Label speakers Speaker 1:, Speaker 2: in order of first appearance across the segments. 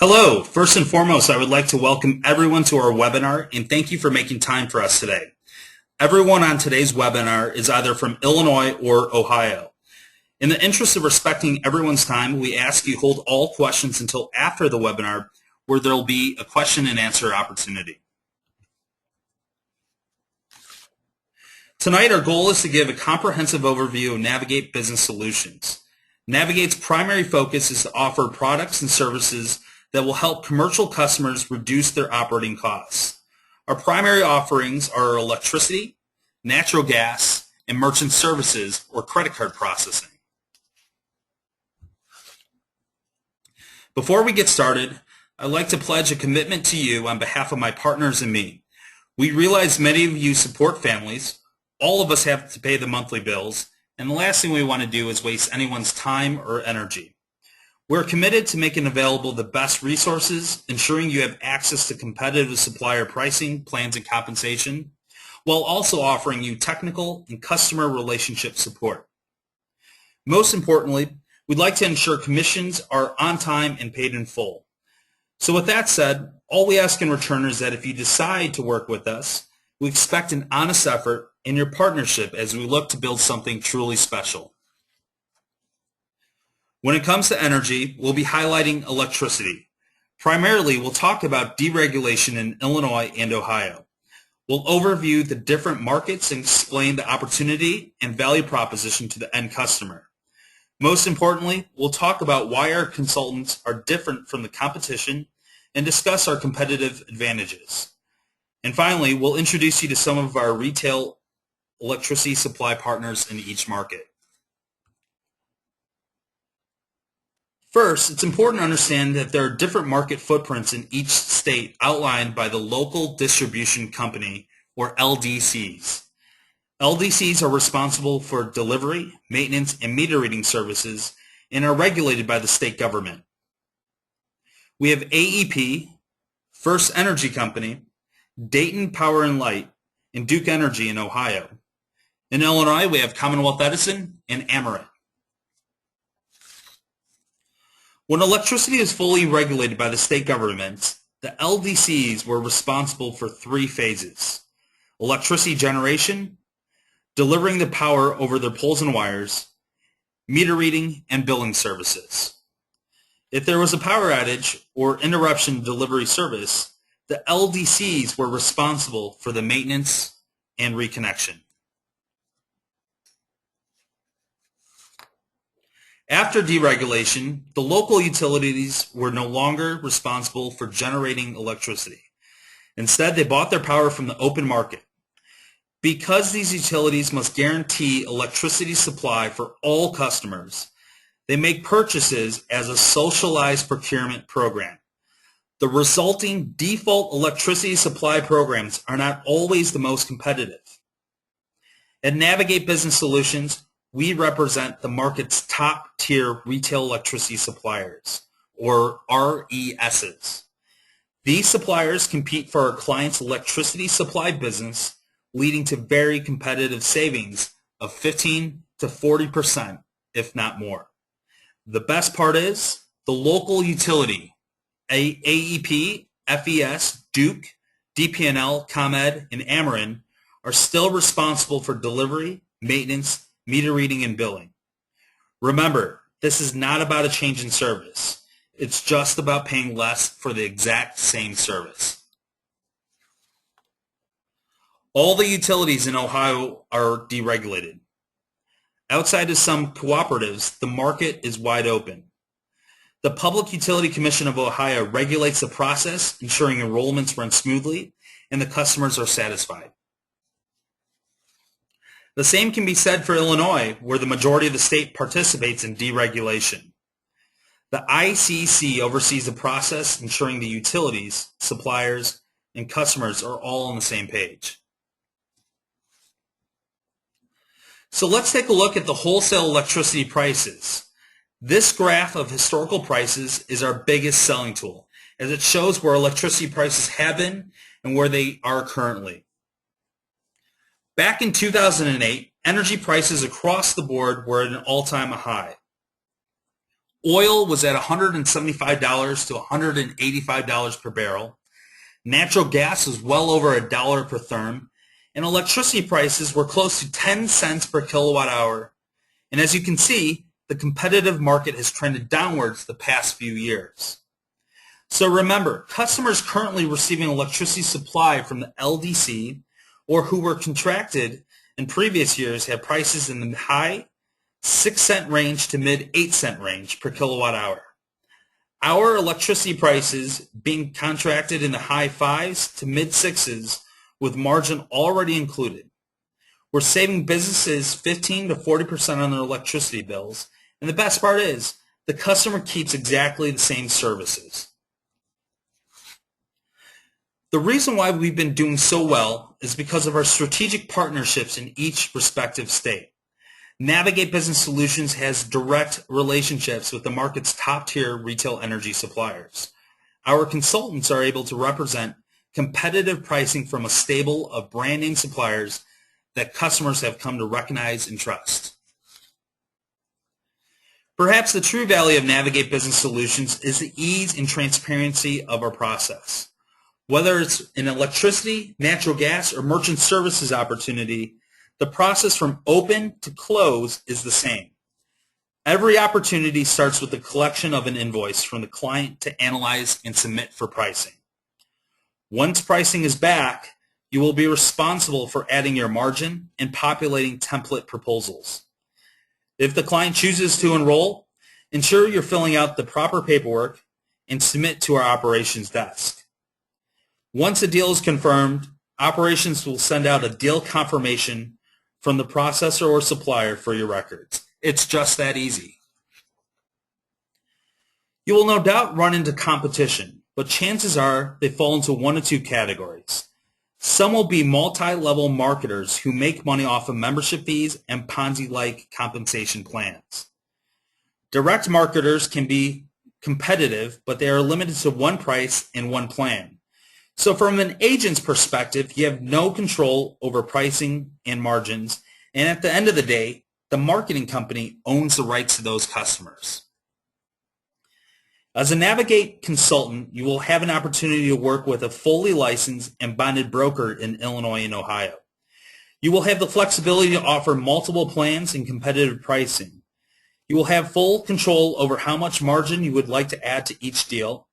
Speaker 1: Hello. First and foremost, I would like to welcome everyone to our webinar and thank you for making time for us today. Everyone on today's webinar is either from Illinois or Ohio. In the interest of respecting everyone's time, we ask you hold all questions until after the webinar, where there will be a question and answer opportunity. Tonight, our goal is to give a comprehensive overview of Navigate Business Solutions. Navigate's primary focus is to offer products and services that will help commercial customers reduce their operating costs. Our primary offerings are electricity, natural gas, and merchant services or credit card processing. Before we get started, I'd like to pledge a commitment to you on behalf of my partners and me. We realize many of you support families, all of us have to pay the monthly bills, and the last thing we want to do is waste anyone's time or energy. We're committed to making available the best resources, ensuring you have access to competitive supplier pricing, plans, and compensation, while also offering you technical and customer relationship support. Most importantly, we'd like to ensure commissions are on time and paid in full. So with that said, all we ask in return is that if you decide to work with us, we expect an honest effort in your partnership as we look to build something truly special. When it comes to energy, we'll be highlighting electricity. Primarily, we'll talk about deregulation in Illinois and Ohio. We'll overview the different markets and explain the opportunity and value proposition to the end customer. Most importantly, we'll talk about why our consultants are different from the competition and discuss our competitive advantages. And finally, we'll introduce you to some of our retail electricity supply partners in each market. First, it's important to understand that there are different market footprints in each state outlined by the local distribution company, or LDCs. LDCs are responsible for delivery, maintenance, and meter reading services and are regulated by the state government. We have AEP, First Energy Company, Dayton Power and Light, and Duke Energy in Ohio. In Illinois, we have Commonwealth Edison and Amerant. When electricity is fully regulated by the state governments, the LDCs were responsible for three phases: electricity generation, delivering the power over their poles and wires, meter reading, and billing services. If there was a power outage or interruption in delivery service, the LDCs were responsible for the maintenance and reconnection. After deregulation, the local utilities were no longer responsible for generating electricity. Instead, they bought their power from the open market. Because these utilities must guarantee electricity supply for all customers, they make purchases as a socialized procurement program. The resulting default electricity supply programs are not always the most competitive. At Navigate Business Solutions, we represent the market's top-tier retail electricity suppliers, or RESs. These suppliers compete for our clients' electricity supply business, leading to very competitive savings of 15 to 40%, if not more. The best part is the local utility, AEP, FES, Duke, DP&L, ComEd, and Amerant, are still responsible for delivery, maintenance, meter reading, and billing. Remember, this is not about a change in service. It's just about paying less for the exact same service. All the utilities in Ohio are deregulated. Outside of some cooperatives, the market is wide open. The Public Utility Commission of Ohio regulates the process, ensuring enrollments run smoothly and the customers are satisfied. The same can be said for Illinois, where the majority of the state participates in deregulation. The ICC oversees the process, ensuring the utilities, suppliers, and customers are all on the same page. So let's take a look at the wholesale electricity prices. This graph of historical prices is our biggest selling tool, as it shows where electricity prices have been and where they are currently. Back in 2008, energy prices across the board were at an all-time high. Oil was at $175 to $185 per barrel. Natural gas was well over $1 per therm, and electricity prices were close to 10 cents per kilowatt hour. And as you can see, the competitive market has trended downwards the past few years. So remember, customers currently receiving electricity supply from the LDC or who were contracted in previous years have prices in the high 6-cent range to mid 8-cent range per kilowatt hour. Our electricity prices being contracted in the high 5s to mid 6s with margin already included. We're saving businesses 15 to 40% on their electricity bills, and the best part is the customer keeps exactly the same services. The reason why we've been doing so well is because of our strategic partnerships in each respective state. Navigate Business Solutions has direct relationships with the market's top-tier retail energy suppliers. Our consultants are able to represent competitive pricing from a stable of brand-name suppliers that customers have come to recognize and trust. Perhaps the true value of Navigate Business Solutions is the ease and transparency of our process. Whether it's an electricity, natural gas, or merchant services opportunity, the process from open to close is the same. Every opportunity starts with the collection of an invoice from the client to analyze and submit for pricing. Once pricing is back, you will be responsible for adding your margin and populating template proposals. If the client chooses to enroll, ensure you're filling out the proper paperwork and submit to our operations desk. Once a deal is confirmed, operations will send out a deal confirmation from the processor or supplier for your records. It's just that easy. You will no doubt run into competition, but chances are they fall into one of two categories. Some will be multi-level marketers who make money off of membership fees and Ponzi-like compensation plans. Direct marketers can be competitive, but they are limited to one price and one plan. So from an agent's perspective, you have no control over pricing and margins, and at the end of the day, the marketing company owns the rights to those customers. As a Navigate consultant, you will have an opportunity to work with a fully licensed and bonded broker in Illinois and Ohio. You will have the flexibility to offer multiple plans and competitive pricing. You will have full control over how much margin you would like to add to each deal,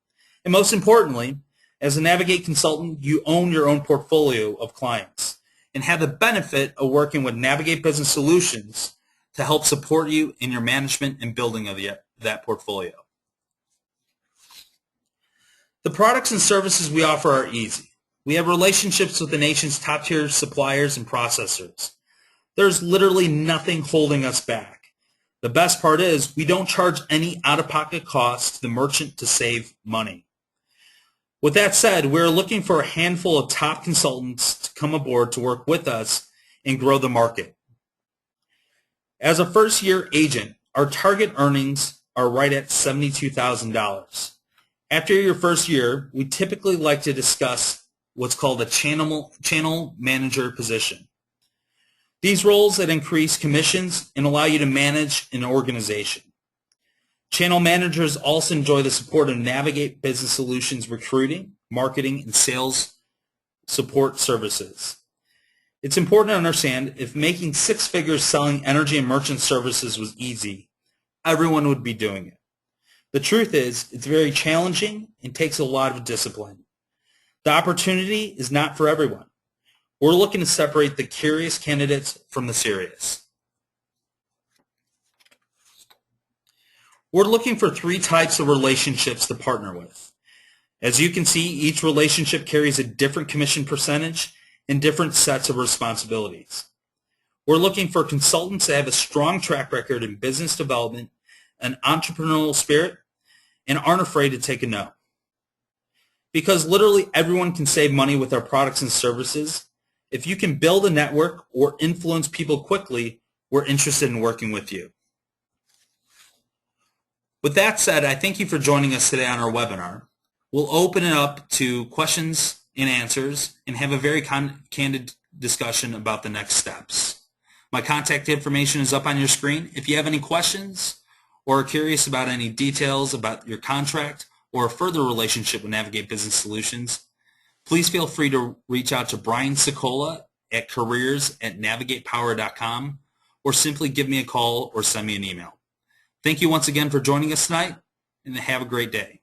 Speaker 1: and most importantly, as a Navigate consultant, you own your own portfolio of clients and have the benefit of working with Navigate Business Solutions to help support you in your management and building of that portfolio. The products and services we offer are easy. We have relationships with the nation's top-tier suppliers and processors. There's literally nothing holding us back. The best part is we don't charge any out-of-pocket costs to the merchant to save money. With that said, we're looking for a handful of top consultants to come aboard to work with us and grow the market. As a first-year agent, our target earnings are right at $72,000. After your first year, we typically like to discuss what's called a channel manager position. These roles that increase commissions and allow you to manage an organization. Channel managers also enjoy the support of Navigate Business Solutions recruiting, marketing, and sales support services. It's important to understand if making 6 figures selling energy and merchant services was easy, everyone would be doing it. The truth is, it's very challenging and takes a lot of discipline. The opportunity is not for everyone. We're looking to separate the curious candidates from the serious. We're looking for 3 types of relationships to partner with. As you can see, each relationship carries a different commission percentage and different sets of responsibilities. We're looking for consultants that have a strong track record in business development, an entrepreneurial spirit, and aren't afraid to take a no. Because literally everyone can save money with our products and services, if you can build a network or influence people quickly, we're interested in working with you. With that said, I thank you for joining us today on our webinar. We'll open it up to questions and answers and have a very candid discussion about the next steps. My contact information is up on your screen. If you have any questions or are curious about any details about your contract or a further relationship with Navigate Business Solutions, please feel free to reach out to Brian Sicola at careers@navigatepower.com or simply give me a call or send me an email. Thank you once again for joining us tonight, and have a great day.